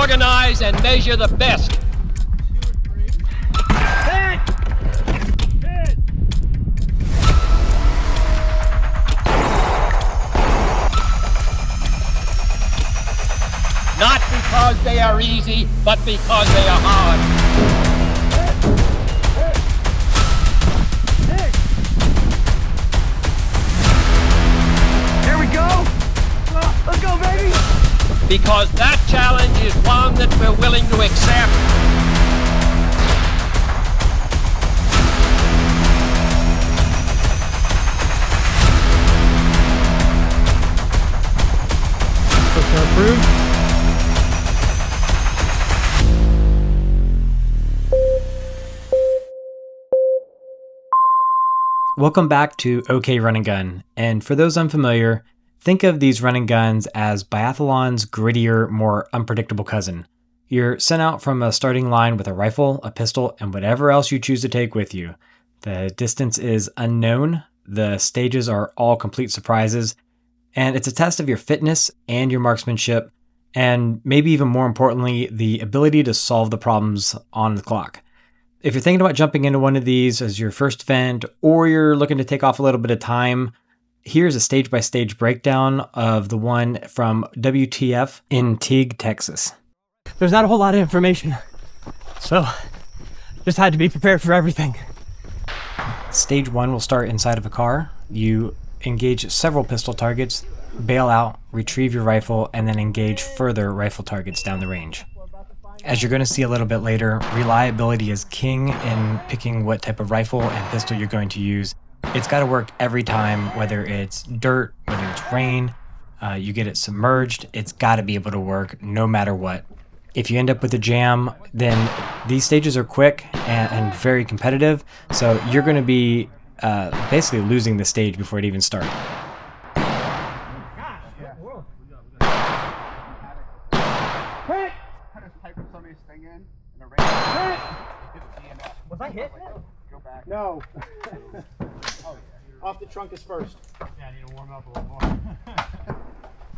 organize and measure the best. Not because they are easy, but because they are hard. Here we go! Let's go, baby! Because that challenge is one that we're willing to accept. Approved. Welcome back to OK Run and Gun, and for those unfamiliar, think of these run and guns as biathlon's grittier, more unpredictable cousin. You're sent out from a starting line with a rifle, a pistol, and whatever else you choose to take with you. The distance is unknown, the stages are all complete surprises, and it's a test of your fitness and your marksmanship, and maybe even more importantly, the ability to solve the problems on the clock. If you're thinking about jumping into one of these as your first event, or you're looking to take off a little bit of time, here's a stage-by-stage breakdown of the one from WTF in Teague, Texas. There's not a whole lot of information, so just had to be prepared for everything. Stage 1 will start inside of a car. You engage several pistol targets, bail out, retrieve your rifle, and then engage further rifle targets down the range. As you're going to see a little bit later, reliability is king in picking what type of rifle and pistol you're going to use. It's got to work every time, whether it's dirt, whether it's rain, you get it submerged, it's got to be able to work no matter what. If you end up with a jam, then these stages are quick and very competitive, so you're going to be basically losing the stage before it even starts. Was I hit? Go back. No. Off the trunk is first. Yeah, I need to warm up a little more.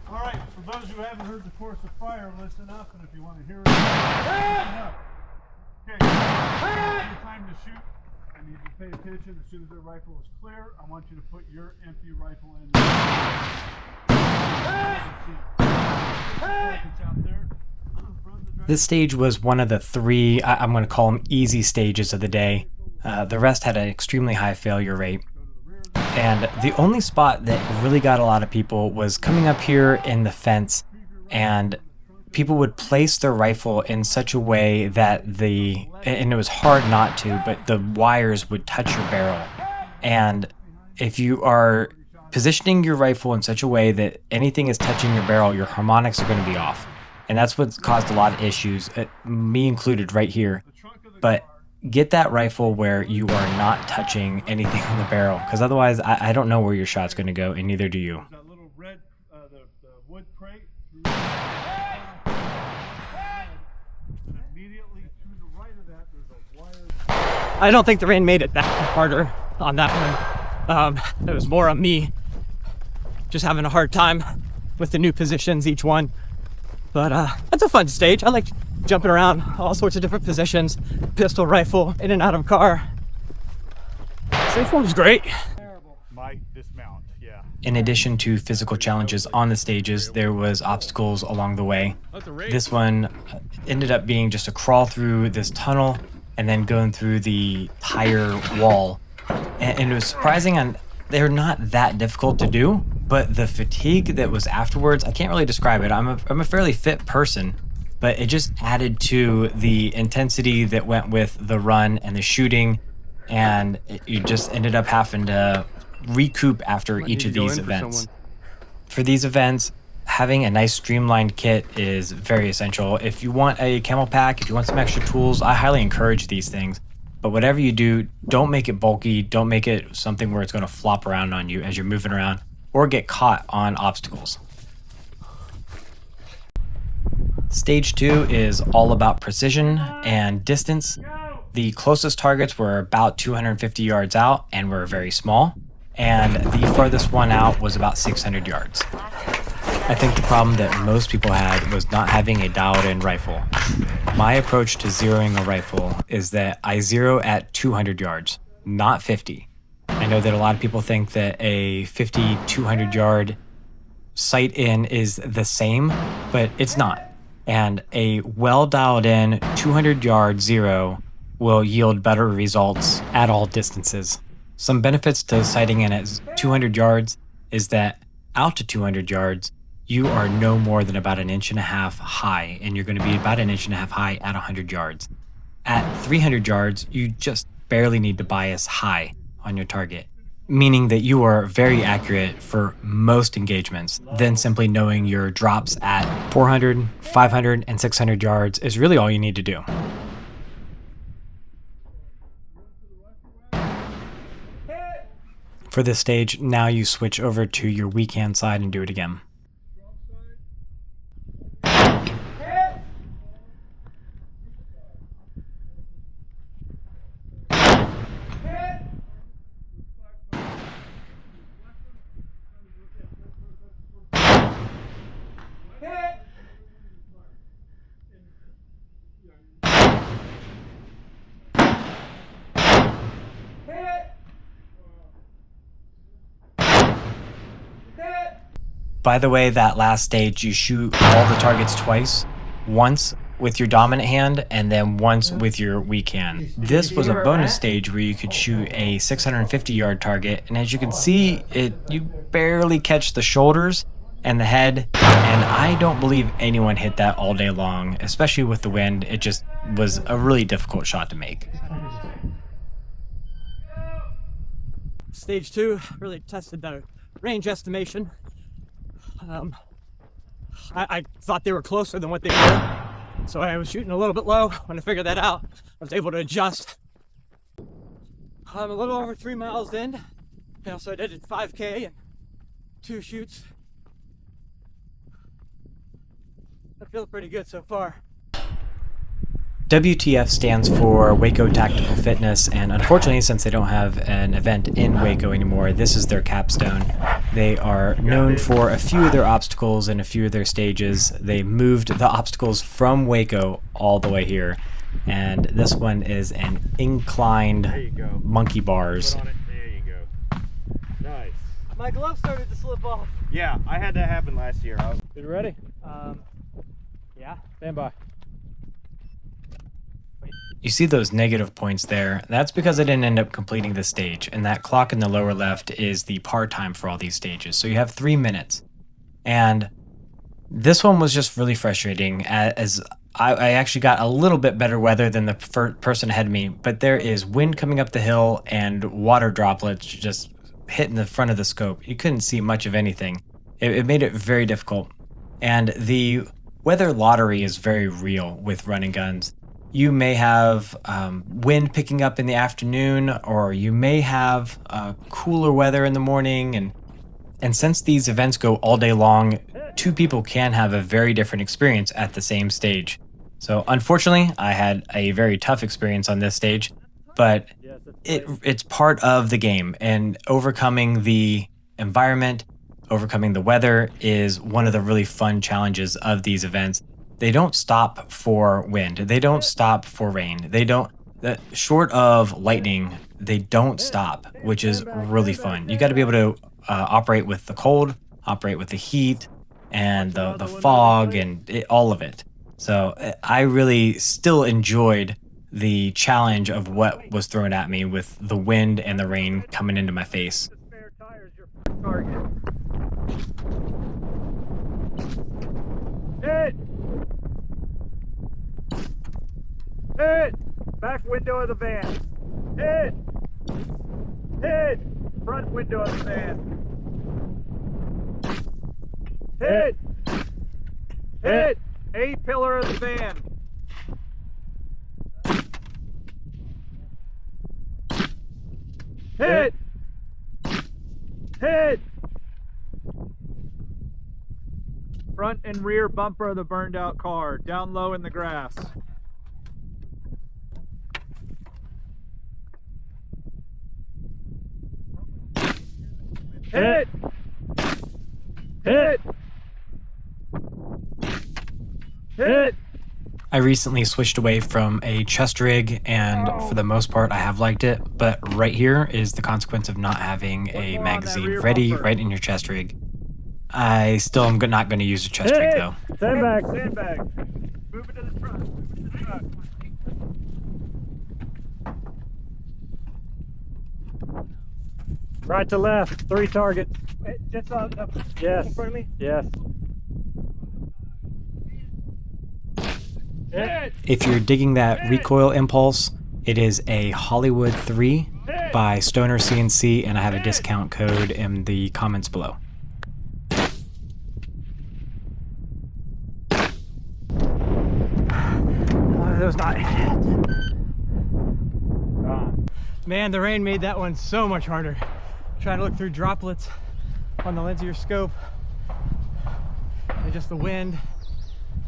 All right, for those who haven't heard the course of fire, listen up, and if you want to hear it, listen up. Okay, your time to shoot. I need you to pay attention. As soon as the rifle is clear, I want you to put your empty rifle in there. It's out there. This stage was one of the three, I'm going to call them easy stages of the day. The rest had an extremely high failure rate. And the only spot that really got a lot of people was coming up here in the fence, and people would place their rifle in such a way that and it was hard not to, but the wires would touch your barrel. And if you are positioning your rifle in such a way that anything is touching your barrel, your harmonics are going to be off. And that's what's caused a lot of issues, me included right here. But get that rifle where you are not touching anything on the barrel, because otherwise I don't know where your shot's going to go, and neither do you. That little red, the wood crate, and immediately to the right of that, there's a wire. I don't think the rain made it that harder on that one. It was more on me just having a hard time with the new positions, each one. But that's a fun stage. I like jumping around all sorts of different positions, pistol, rifle, in and out of a car. Safe one's great. Might dismount, yeah. In addition to physical challenges on the stages, there was obstacles along the way. This one ended up being just a crawl through this tunnel and then going through the tire wall. And it was surprising, and they're not that difficult to do, but the fatigue that was afterwards, I can't really describe it. I'm a fairly fit person, but it just added to the intensity that went with the run and the shooting, and you just ended up having to recoup after each of these events. For these events, having a nice streamlined kit is very essential. If you want a camel pack, if you want some extra tools, I highly encourage these things. But whatever you do, don't make it bulky, don't make it something where it's going to flop around on you as you're moving around or get caught on obstacles. Stage 2 is all about precision and distance. The closest targets were about 250 yards out and were very small, and the farthest one out was about 600 yards. I think the problem that most people had was not having a dialed-in rifle. My approach to zeroing a rifle is that I zero at 200 yards, not 50. I know that a lot of people think that a 50, 200 yard sight in is the same, but it's not. And a well dialed in 200 yard zero will yield better results at all distances. Some benefits to sighting in at 200 yards is that out to 200 yards, you are no more than about 1.5 inches high, and you're going to be about 1.5 inches high at 100 yards. At 300 yards, you just barely need to bias high on your target, meaning that you are very accurate for most engagements. Then simply knowing your drops at 400, 500, and 600 yards is really all you need to do. For this stage, now you switch over to your weak hand side and do it again. By the way, that last stage, you shoot all the targets twice, once with your dominant hand and then once with your weak hand. This was a bonus stage where you could shoot a 650 yard target, and as you can see, you barely catch the shoulders and the head, and I don't believe anyone hit that all day long, especially with the wind. It just was a really difficult shot to make. Stage 2 really tested the range estimation. I thought they were closer than what they were, so I was shooting a little bit low. When I figured that out, I was able to adjust. I'm a little over 3 miles in. So I did 5K and 2 shoots. I feel pretty good so far. WTF stands for Waco Tactical Fitness, and unfortunately, since they don't have an event in Waco anymore, this is their capstone. They are known for a few of their obstacles and a few of their stages. They moved the obstacles from Waco all the way here, and this one is an inclined monkey bars. There you go. Nice. My glove started to slip off. Yeah, I had that happen last year. You ready? Yeah. Stand by. You see those negative points there? That's because I didn't end up completing the stage, and that clock in the lower left is the par time for all these stages. So you have 3 minutes. And this one was just really frustrating, as I actually got a little bit better weather than the person ahead of me, but there is wind coming up the hill and water droplets just hitting the front of the scope. You couldn't see much of anything. It made it very difficult. And the weather lottery is very real with running guns. You may have wind picking up in the afternoon, or you may have cooler weather in the morning. And since these events go all day long, 2 people can have a very different experience at the same stage. So unfortunately, I had a very tough experience on this stage, but it's part of the game, and overcoming the environment, overcoming the weather is one of the really fun challenges of these events. They don't stop for wind. They don't stop for rain. Short of lightning, they don't stop, which is really fun. You got to be able to operate with the cold, operate with the heat, and the fog, and all of it. So I really still enjoyed the challenge of what was thrown at me with the wind and the rain coming into my face. Hit! Hit! Back window of the van. Hit! Hit! Front window of the van. Hit! Hit! A pillar of the van. Hit! Hit! Front and rear bumper of the burned out car, down low in the grass. Hit! Hit! Hit! I recently switched away from a chest rig, and for the most part I have liked it, but right here is the consequence of not having a magazine ready right in your chest rig. I still am not going to use a chest rig though. Sandbag! Sandbag! Move it to the front. Move it to the front. Right to left, 3 targets. Just yes. In front of me? Yes. If you're digging that recoil impulse, it is a Hollywood 3 by Stoner CNC, and I have a discount code in the comments below. That was not. Man, the rain made that one so much harder. Trying to look through droplets on the lens of your scope, and just the wind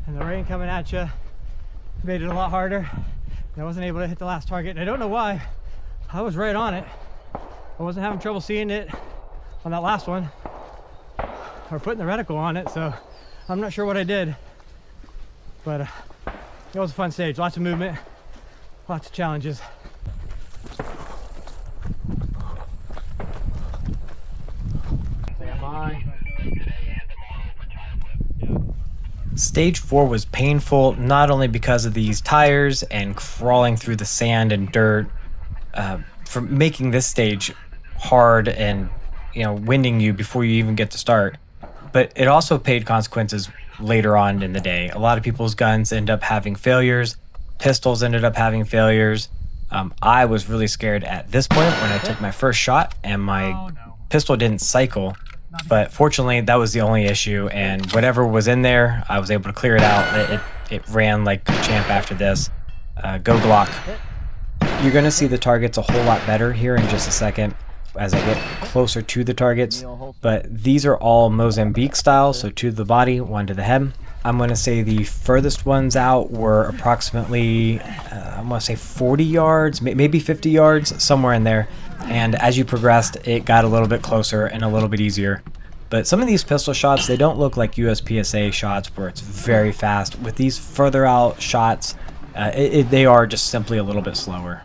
and the rain coming at you made it a lot harder. And I wasn't able to hit the last target, and I don't know why. I was right on it. I wasn't having trouble seeing it on that last one or putting the reticle on it, so I'm not sure what I did, but it was a fun stage. Lots of movement, lots of challenges. Stage 4 was painful, not only because of these tires and crawling through the sand and dirt, for making this stage hard and, you know, winding you before you even get to start, but it also paid consequences later on in the day. A lot of people's guns end up having failures, pistols ended up having failures. I was really scared at this point when I took my first shot and my pistol didn't cycle. But fortunately, that was the only issue, and whatever was in there, I was able to clear it out. It ran like a champ after this. Go Glock. You're going to see the targets a whole lot better here in just a second as I get closer to the targets, but these are all Mozambique style, so 2 to the body, 1 to the head. I'm going to say the furthest ones out were approximately, I'm going to say 40 yards, maybe 50 yards, somewhere in there. And as you progressed, it got a little bit closer and a little bit easier. But some of these pistol shots, they don't look like USPSA shots where it's very fast. With these further out shots, they are just simply a little bit slower.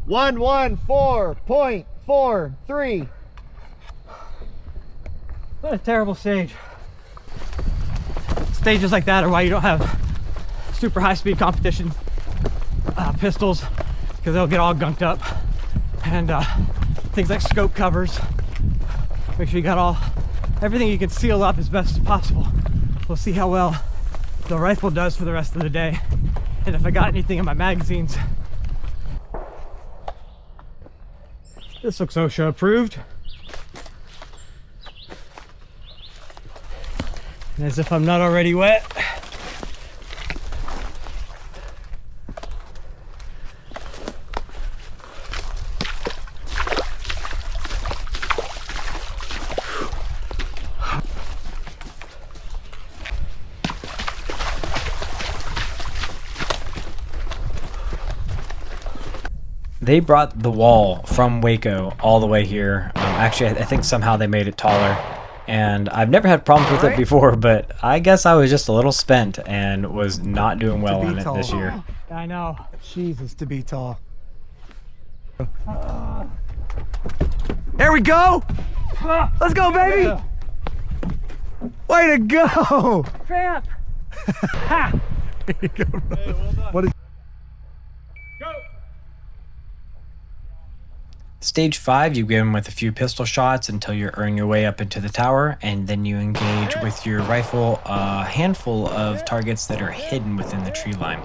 One 114.43. What a terrible stage. Stages like that are why you don't have super high speed competition pistols, because they'll get all gunked up. And things like scope covers. Make sure you got everything you can seal up as best as possible. We'll see how well the rifle does for the rest of the day, and if I got anything in my magazines. This looks OSHA approved. And as if I'm not already wet. They brought the wall from Waco all the way here. Actually, I think somehow they made it taller. And I've never had problems with it before, but I guess I was just a little spent and was not doing well on it this year. I know. Jesus, to be tall. Here we go! Let's go, baby! Way to go! Tramp! Ha! There you go, bro. Hey, well done. What is Stage 5, you begin with a few pistol shots until you're earning your way up into the tower, and then you engage with your rifle a handful of targets that are hidden within the tree line.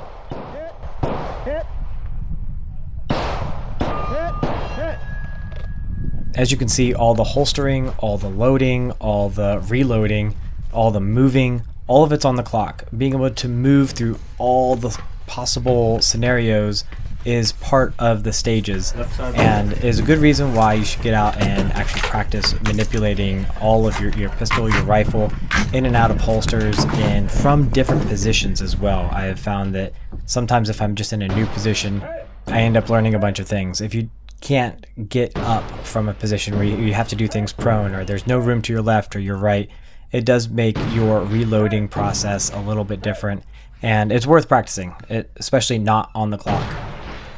As you can see, all the holstering, all the loading, all the reloading, all the moving, all of it's on the clock. Being able to move through all the possible scenarios is part of the stages, and is a good reason why you should get out and actually practice manipulating all of your pistol, your rifle, in and out of holsters and from different positions as well. I have found that sometimes if I'm just in a new position, I end up learning a bunch of things. If you can't get up from a position where you have to do things prone, or there's no room to your left or your right, it does make your reloading process a little bit different, and it's worth practicing, especially not on the clock.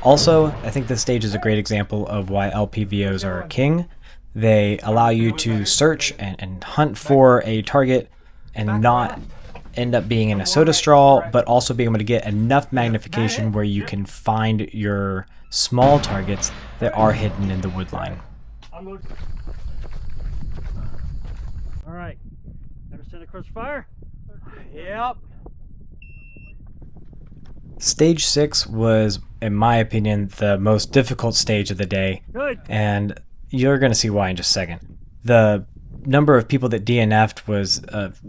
Also, I think this stage is a great example of why LPVOs are king. They allow you to search and hunt for a target and not end up being in a soda straw, but also being able to get enough magnification where you can find your small targets that are hidden in the wood line. All right. Ever send across fire? Yep. Stage 6 was, in my opinion, the most difficult stage of the day, Good. and you're going to see why in just a second. The number of people that DNF'd was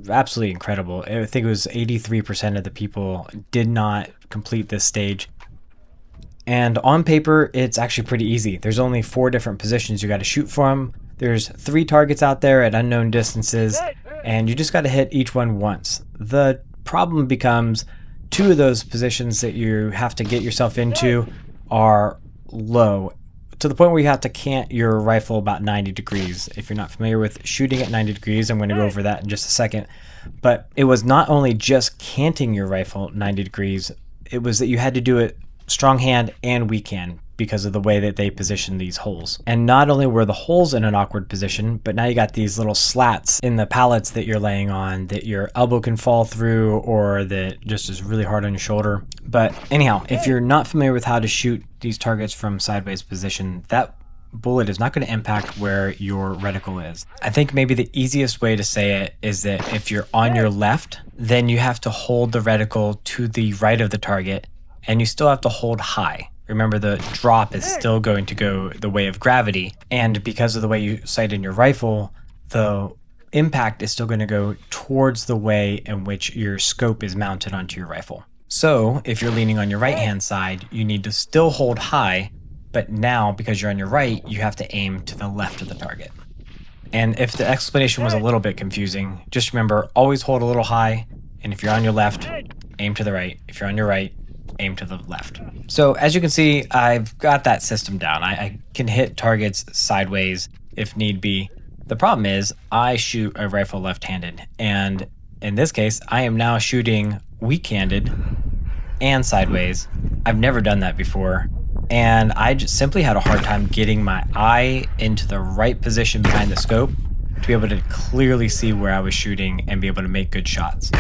absolutely incredible. I think it was 83% of the people did not complete this stage. And on paper, it's actually pretty easy. There's only 4 different positions you got to shoot from. There's 3 targets out there at unknown distances, and you just got to hit each one once. The problem becomes 2 of those positions that you have to get yourself into are low, to the point where you have to cant your rifle about 90 degrees. If you're not familiar with shooting at 90 degrees, I'm going to go over that in just a second. But it was not only just canting your rifle 90 degrees, it was that you had to do it strong hand and weak hand because of the way that they position these holes. And not only were the holes in an awkward position, but now you got these little slats in the pallets that you're laying on that your elbow can fall through, or that just is really hard on your shoulder. But anyhow, if you're not familiar with how to shoot these targets from sideways position, that bullet is not going to impact where your reticle is. I think maybe the easiest way to say it is that if you're on your left, then you have to hold the reticle to the right of the target, and you still have to hold high. Remember, the drop is still going to go the way of gravity, and because of the way you sight in your rifle, the impact is still going to go towards the way in which your scope is mounted onto your rifle. So if you're leaning on your right hand side, you need to still hold high, but now because you're on your right, you have to aim to the left of the target. And if the explanation was a little bit confusing, just remember, always hold a little high, and if you're on your left, aim to the right. If you're on your right, aim to the left. So as you can see, I've got that system down. I can hit targets sideways if need be. The problem is I shoot a rifle left-handed, and in this case, I am now shooting weak-handed and sideways. I've never done that before, and I just simply had a hard time getting my eye into the right position behind the scope to be able to clearly see where I was shooting and be able to make good shots.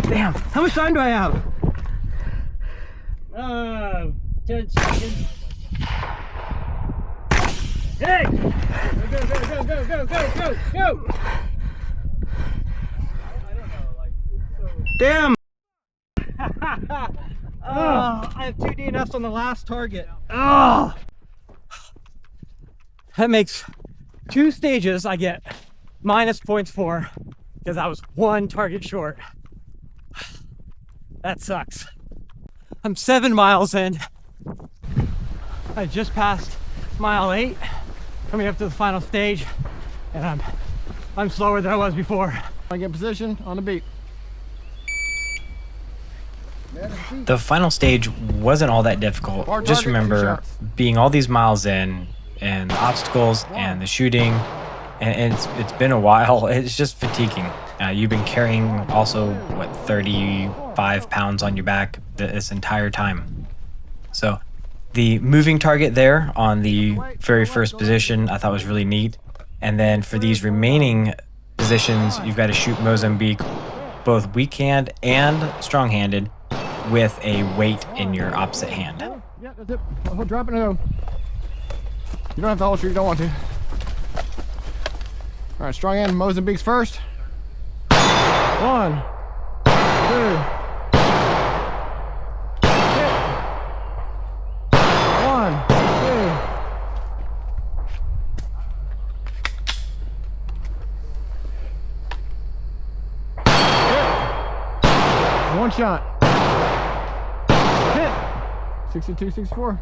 Damn, how much time do I have? 10 seconds. Hey! Go! Damn! I have 2 DNFs on the last target. That makes 2 stages I get minus points for, because I was 1 target short. That sucks. I'm 7 miles in. I just passed mile 8, coming up to the final stage, and I'm slower than I was before. I get in position on the beat. The final stage wasn't all that difficult. Just remember being all these miles in and the obstacles and the shooting, and it's been a while. It's just fatiguing. You've been carrying also, what, 35 pounds on your back this entire time. So the moving target there on the very first position I thought was really neat. And then for these remaining positions, you've got to shoot Mozambique both weak hand and strong handed with a weight in your opposite hand. Yeah, that's it. I'll drop it and go. You don't have to holster, you don't want to. All right, strong hand, Mozambique's first. 1, 2. Hit. 1, 2. Hit. One shot. Hit. 62, 64.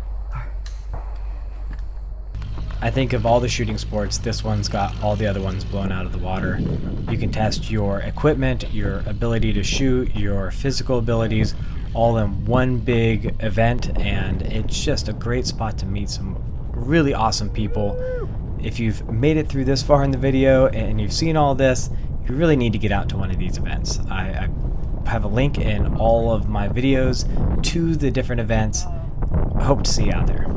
I think of all the shooting sports, this one's got all the other ones blown out of the water. You can test your equipment, your ability to shoot, your physical abilities, all in one big event, and it's just a great spot to meet some really awesome people. If you've made it through this far in the video and you've seen all this, you really need to get out to one of these events. I have a link in all of my videos to the different events. I hope to see you out there.